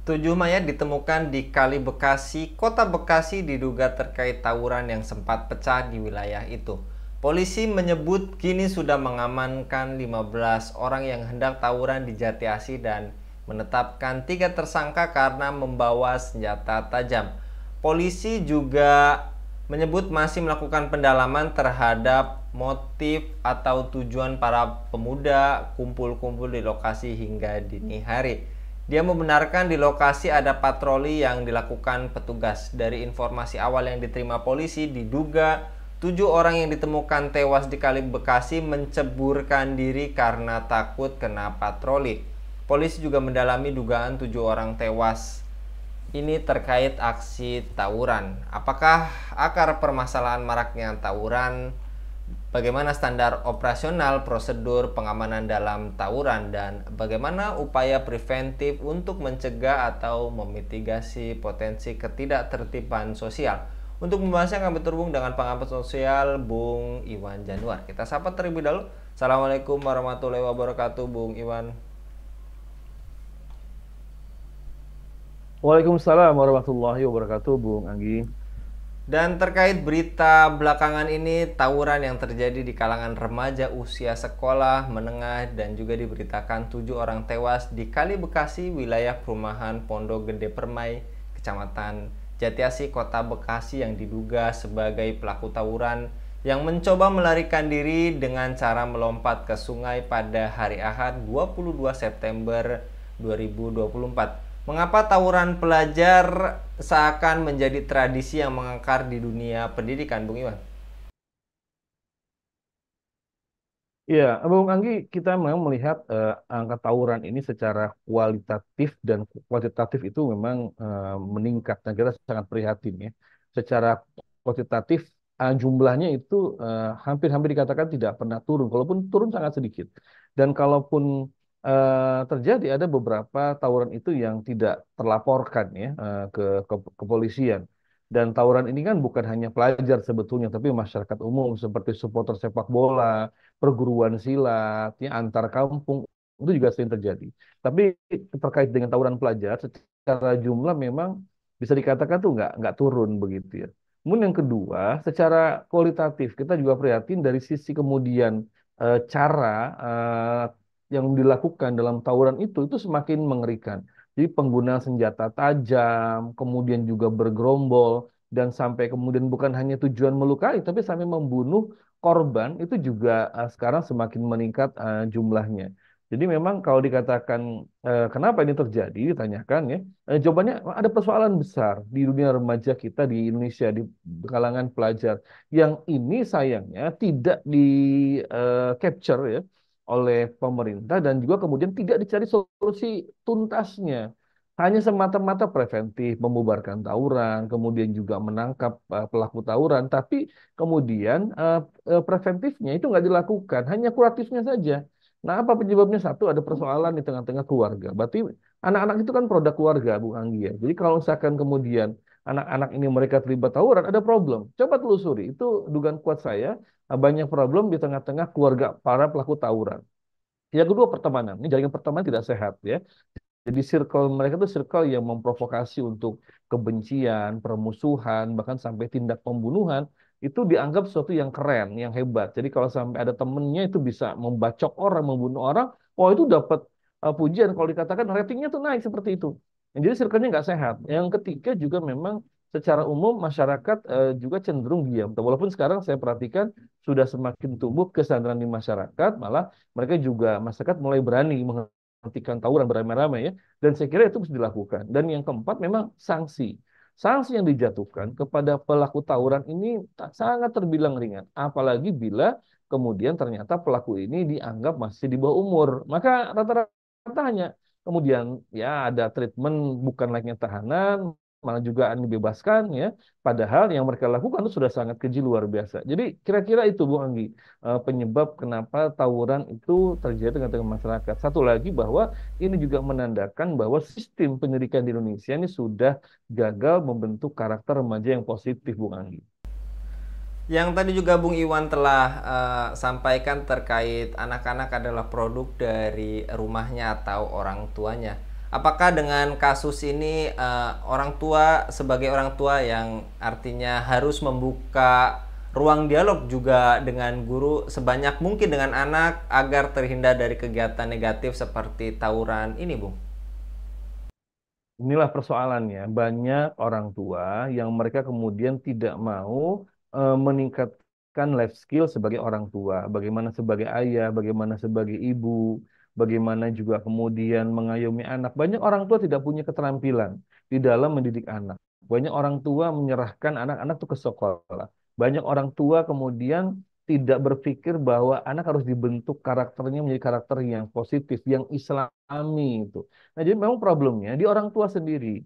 7 mayat ditemukan di Kali Bekasi, Kota Bekasi diduga terkait tawuran yang sempat pecah di wilayah itu. Polisi menyebut kini sudah mengamankan 15 orang yang hendak tawuran di Jatiasi dan menetapkan 3 tersangka karena membawa senjata tajam. Polisi juga menyebut masih melakukan pendalaman terhadap motif atau tujuan para pemuda kumpul-kumpul di lokasi hingga dini hari. Dia membenarkan di lokasi ada patroli yang dilakukan petugas. Dari informasi awal yang diterima polisi, diduga 7 orang yang ditemukan tewas di Kali Bekasi menceburkan diri karena takut kena patroli. Polisi juga mendalami dugaan 7 orang tewas ini terkait aksi tawuran. Apakah akar permasalahan maraknya tawuran? Bagaimana standar operasional prosedur pengamanan dalam tawuran dan bagaimana upaya preventif untuk mencegah atau memitigasi potensi ketidaktertiban sosial? Untuk membahasnya kami terhubung dengan pengamat sosial Bung Iwan Januar. Kita sapa terlebih dahulu. Assalamualaikum warahmatullahi wabarakatuh, Bung Iwan. Waalaikumsalam warahmatullahi wabarakatuh, Bung Anggi. Dan terkait berita belakangan ini, tawuran yang terjadi di kalangan remaja usia sekolah, menengah, dan juga diberitakan 7 orang tewas di Kali Bekasi, wilayah perumahan Pondok Gede Permai, Kecamatan Jatiasi, Kota Bekasi yang diduga sebagai pelaku tawuran yang mencoba melarikan diri dengan cara melompat ke sungai pada hari Ahad 22 September 2024. Mengapa tawuran pelajar seakan menjadi tradisi yang mengakar di dunia pendidikan, Bung Iwan? Ya, Bung Anggi, kita memang melihat angka tawuran ini secara kualitatif dan kuantitatif itu memang meningkat dan kita sangat prihatin ya. Secara kuantitatif jumlahnya itu hampir-hampir dikatakan tidak pernah turun, walaupun turun sangat sedikit. Dan kalaupun terjadi ada beberapa tawuran itu yang tidak terlaporkan ya ke kepolisian. Dan tawuran ini kan bukan hanya pelajar sebetulnya, tapi masyarakat umum seperti supporter sepak bola, perguruan silat, ya, antar kampung itu juga sering terjadi. Tapi terkait dengan tawuran pelajar, secara jumlah memang bisa dikatakan tuh nggak turun begitu ya. Kemudian yang kedua, secara kualitatif kita juga prihatin dari sisi kemudian cara yang dilakukan dalam tawuran itu semakin mengerikan. Jadi penggunaan senjata tajam, kemudian juga bergerombol, dan sampai kemudian bukan hanya tujuan melukai, tapi sampai membunuh korban itu juga sekarang semakin meningkat jumlahnya. Jadi memang kalau dikatakan kenapa ini terjadi, ditanyakan ya, jawabannya ada persoalan besar di dunia remaja kita di Indonesia di kalangan pelajar yang ini sayangnya tidak di capture ya oleh pemerintah dan juga kemudian tidak dicari solusi tuntasnya. Hanya semata-mata preventif, membubarkan tawuran, kemudian juga menangkap pelaku tawuran, tapi kemudian preventifnya itu nggak dilakukan, hanya kuratifnya saja. Nah, apa penyebabnya? Satu, ada persoalan di tengah-tengah keluarga. Berarti anak-anak itu kan produk keluarga, Bu Anggi ya. Jadi kalau misalkan kemudian anak-anak ini mereka terlibat tawuran, ada problem. Coba telusuri. Itu dugaan kuat saya, banyak problem di tengah-tengah keluarga para pelaku tawuran. Yang kedua, pertemanan. Ini jaringan pertemanan tidak sehat ya. Jadi circle mereka itu circle yang memprovokasi untuk kebencian, permusuhan, bahkan sampai tindak pembunuhan, itu dianggap sesuatu yang keren, yang hebat. Jadi kalau sampai ada temennya itu bisa membacok orang, membunuh orang, oh itu dapat pujian. Kalau dikatakan ratingnya tuh naik seperti itu. Jadi circle-nya nggak sehat. Yang ketiga juga memang secara umum masyarakat juga cenderung diam. Walaupun sekarang saya perhatikan sudah semakin tumbuh kesadaran di masyarakat, malah mereka juga masyarakat mulai berani menghentikan tawuran beramai-ramai ya. Dan saya kira itu bisa dilakukan. Dan yang keempat memang sanksi. Sanksi yang dijatuhkan kepada pelaku tawuran ini sangat terbilang ringan. Apalagi bila kemudian ternyata pelaku ini dianggap masih di bawah umur. Maka rata-rata hanya kemudian ya ada treatment bukan layaknya tahanan, malah juga dibebaskan ya. Padahal yang mereka lakukan itu sudah sangat keji luar biasa. Jadi kira-kira itu Bu Anggi penyebab kenapa tawuran itu terjadi dengan masyarakat. Satu lagi bahwa ini juga menandakan bahwa sistem pendidikan di Indonesia ini sudah gagal membentuk karakter remaja yang positif, Bung Anggi. Yang tadi juga Bung Iwan telah sampaikan terkait anak-anak adalah produk dari rumahnya atau orang tuanya. Apakah dengan kasus ini orang tua sebagai orang tua yang artinya harus membuka ruang dialog juga dengan guru sebanyak mungkin dengan anak agar terhindar dari kegiatan negatif seperti tawuran ini, Bung? Inilah persoalannya. Banyak orang tua yang mereka kemudian tidak mau meningkatkan life skill sebagai orang tua. Bagaimana sebagai ayah, bagaimana sebagai ibu, bagaimana juga kemudian mengayomi anak. Banyak orang tua tidak punya keterampilan di dalam mendidik anak. Banyak orang tua menyerahkan anak-anak itu ke sekolah. Banyak orang tua kemudian tidak berpikir bahwa anak harus dibentuk karakternya menjadi karakter yang positif, yang islami itu. Nah, jadi memang problemnya di orang tua sendiri.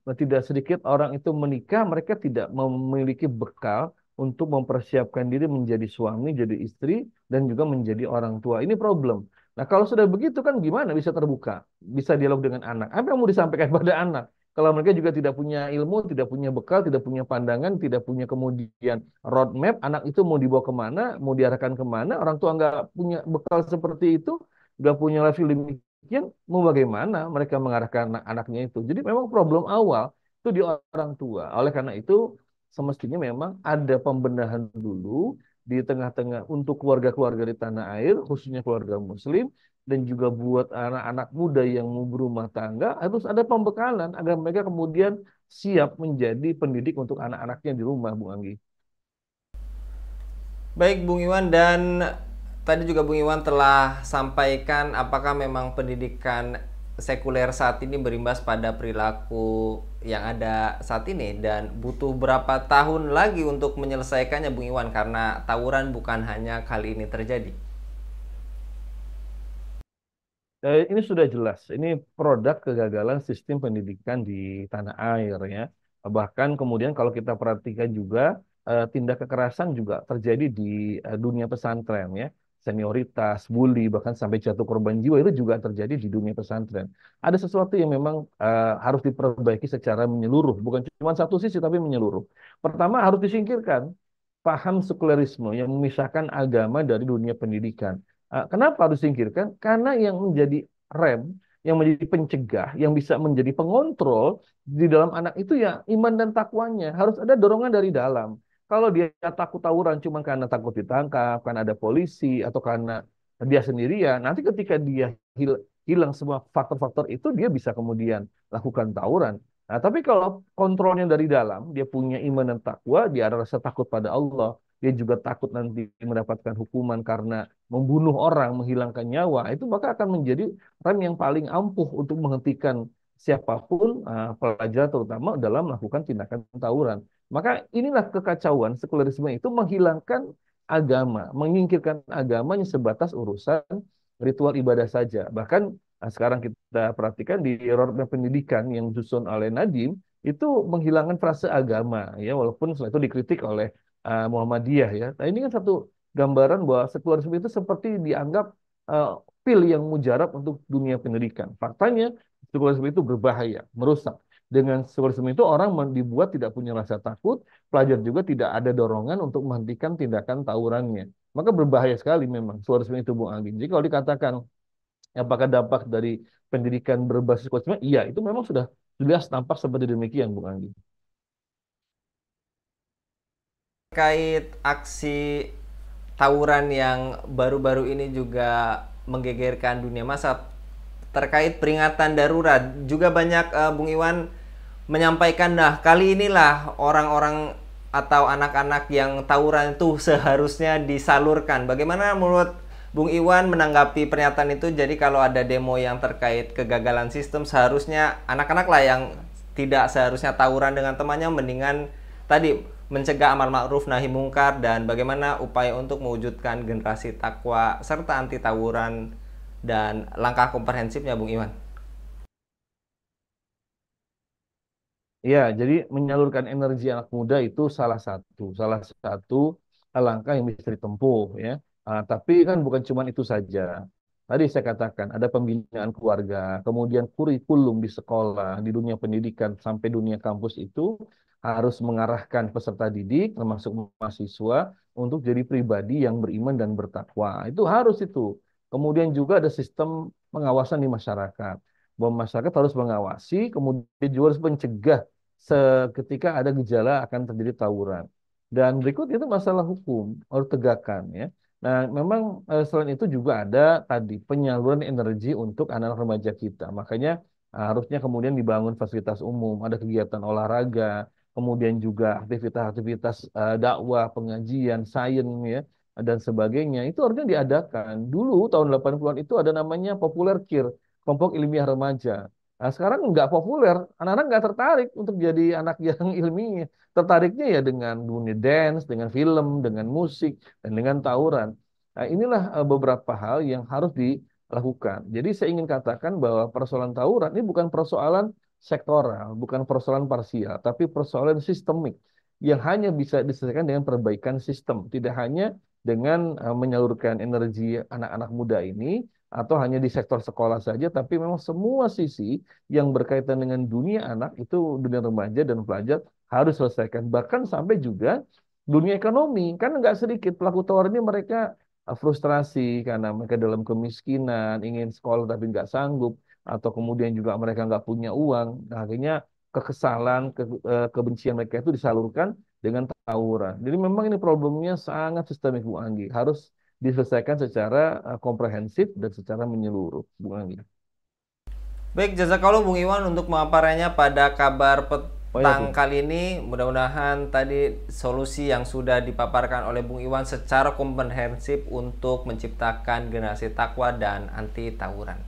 Tidak sedikit orang itu menikah, mereka tidak memiliki bekal untuk mempersiapkan diri menjadi suami, jadi istri, dan juga menjadi orang tua. Ini problem. Nah, kalau sudah begitu kan gimana bisa terbuka, bisa dialog dengan anak? Apa yang mau disampaikan pada anak? Kalau mereka juga tidak punya ilmu, tidak punya bekal, tidak punya pandangan, tidak punya kemudian roadmap, anak itu mau dibawa kemana, mau diarahkan kemana, orang tua nggak punya bekal seperti itu, nggak punya level demikian, mau bagaimana mereka mengarahkan anak-anaknya itu. Jadi memang problem awal itu di orang tua. Oleh karena itu, semestinya memang ada pembenahan dulu di tengah-tengah untuk keluarga-keluarga di tanah air, khususnya keluarga Muslim, dan juga buat anak-anak muda yang mau berumah tangga, harus ada pembekalan agar mereka kemudian siap menjadi pendidik untuk anak-anaknya di rumah, Bu Anggi. Baik, Bung Iwan, dan tadi juga Bung Iwan telah sampaikan apakah memang pendidikan sekuler saat ini berimbas pada perilaku yang ada saat ini dan butuh berapa tahun lagi untuk menyelesaikannya, Bung Iwan, karena tawuran bukan hanya kali ini terjadi. Ini sudah jelas, ini produk kegagalan sistem pendidikan di tanah air ya. Bahkan kemudian kalau kita perhatikan juga tindak kekerasan juga terjadi di dunia pesantren ya. Senioritas, bully, bahkan sampai jatuh korban jiwa itu juga terjadi di dunia pesantren. Ada sesuatu yang memang harus diperbaiki secara menyeluruh, bukan cuma satu sisi tapi menyeluruh. Pertama harus disingkirkan paham sekulerisme yang memisahkan agama dari dunia pendidikan. Kenapa harus disingkirkan? Karena yang menjadi rem, yang menjadi pencegah, yang bisa menjadi pengontrol di dalam anak itu ya iman dan takwanya. Harus ada dorongan dari dalam. Kalau dia takut tawuran cuma karena takut ditangkap, karena ada polisi, atau karena dia sendirian, nanti ketika dia hilang semua faktor-faktor itu, dia bisa kemudian lakukan tawuran. Nah, tapi kalau kontrolnya dari dalam, dia punya iman dan takwa, dia ada rasa takut pada Allah, dia juga takut nanti mendapatkan hukuman karena membunuh orang, menghilangkan nyawa, itu maka akan menjadi rem yang paling ampuh untuk menghentikan siapapun, pelajar terutama dalam melakukan tindakan tawuran. Maka inilah kekacauan sekulerisme itu menghilangkan agama, menyingkirkan agamanya sebatas urusan ritual ibadah saja. Bahkan sekarang kita perhatikan di roadmap pendidikan yang disusun oleh Nadiem itu menghilangkan frase agama ya, walaupun setelah itu dikritik oleh Muhammadiyah ya. Nah, ini kan satu gambaran bahwa sekularisme itu seperti dianggap uh, pil yang mujarab untuk dunia pendidikan. Faktanya sekularisme itu berbahaya, merusak. Dengan sekularisme itu orang dibuat tidak punya rasa takut, pelajar juga tidak ada dorongan untuk menghentikan tindakan tawurannya. Maka berbahaya sekali memang sekularisme itu, Bung Alvin. Jadi kalau dikatakan apakah dampak dari pendidikan berbasis sekularisme, iya itu memang sudah jelas tampak seperti demikian, Bung Anggi. Terkait aksi tawuran yang baru-baru ini juga menggegerkan dunia massa terkait peringatan darurat juga banyak Bung Iwan menyampaikan, nah kali inilah orang-orang atau anak-anak yang tawuran itu seharusnya disalurkan. Bagaimana menurut Bung Iwan menanggapi pernyataan itu? Jadi kalau ada demo yang terkait kegagalan sistem, seharusnya anak-anak lah yang tidak seharusnya tawuran dengan temannya, mendingan tadi mencegah amal ma'ruf nahi mungkar dan bagaimana upaya untuk mewujudkan generasi takwa serta anti tawuran dan langkah komprehensifnya, Bung Iwan. Iya, jadi menyalurkan energi anak muda itu salah satu langkah yang bisa ditempuh ya. Tapi kan bukan cuma itu saja. Tadi saya katakan ada pembinaan keluarga, kemudian kurikulum di sekolah, di dunia pendidikan sampai dunia kampus itu harus mengarahkan peserta didik termasuk mahasiswa untuk jadi pribadi yang beriman dan bertakwa. Itu harus itu. Kemudian juga ada sistem pengawasan di masyarakat. bahwa masyarakat harus mengawasi, kemudian juga harus mencegah ketika ada gejala akan terjadi tawuran. Dan berikut itu masalah hukum harus tegakkan ya. Nah, memang selain itu juga ada tadi penyaluran energi untuk anak-anak remaja kita. Makanya harusnya kemudian dibangun fasilitas umum, ada kegiatan olahraga, kemudian juga aktivitas-aktivitas dakwah, pengajian, sains ya, dan sebagainya. Itu harusnya diadakan. Dulu tahun 80-an itu ada namanya Populer Kir, kelompok ilmiah remaja. Nah, sekarang nggak populer, anak-anak nggak tertarik untuk jadi anak yang ilmiah. Tertariknya ya dengan dunia dance, dengan film, dengan musik, dan dengan tawuran. Nah, inilah beberapa hal yang harus dilakukan. Jadi saya ingin katakan bahwa persoalan tawuran ini bukan persoalan sektoral, bukan persoalan parsial, tapi persoalan sistemik yang hanya bisa diselesaikan dengan perbaikan sistem, tidak hanya dengan menyalurkan energi anak-anak muda ini atau hanya di sektor sekolah saja, tapi memang semua sisi yang berkaitan dengan dunia anak itu dunia remaja dan pelajar harus selesaikan. Bahkan sampai juga dunia ekonomi, kan nggak sedikit pelaku tawar ini mereka frustrasi karena mereka dalam kemiskinan, ingin sekolah tapi nggak sanggup, atau kemudian juga mereka nggak punya uang. Nah, akhirnya kekesalan, kebencian mereka itu disalurkan dengan tawuran. Jadi memang ini problemnya sangat sistemik, Bu Anggi. Harus diselesaikan secara komprehensif dan secara menyeluruh, Bu Anggi. Baik, jazakallah Bung Iwan untuk memaparannya pada kabar Oh ya, petang Bu. kali ini. Mudah-mudahan tadi solusi yang sudah dipaparkan oleh Bung Iwan secara komprehensif untuk menciptakan generasi takwa dan anti tawuran.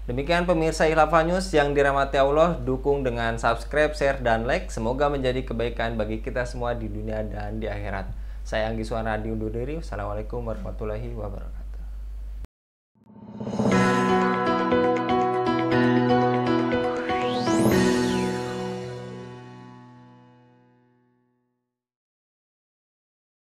Demikian pemirsa Hilafah News yang dirahmati Allah, dukung dengan subscribe, share, dan like. Semoga menjadi kebaikan bagi kita semua di dunia dan di akhirat. Saya Anggi Suwana undur diri. Wassalamualaikum warahmatullahi wabarakatuh.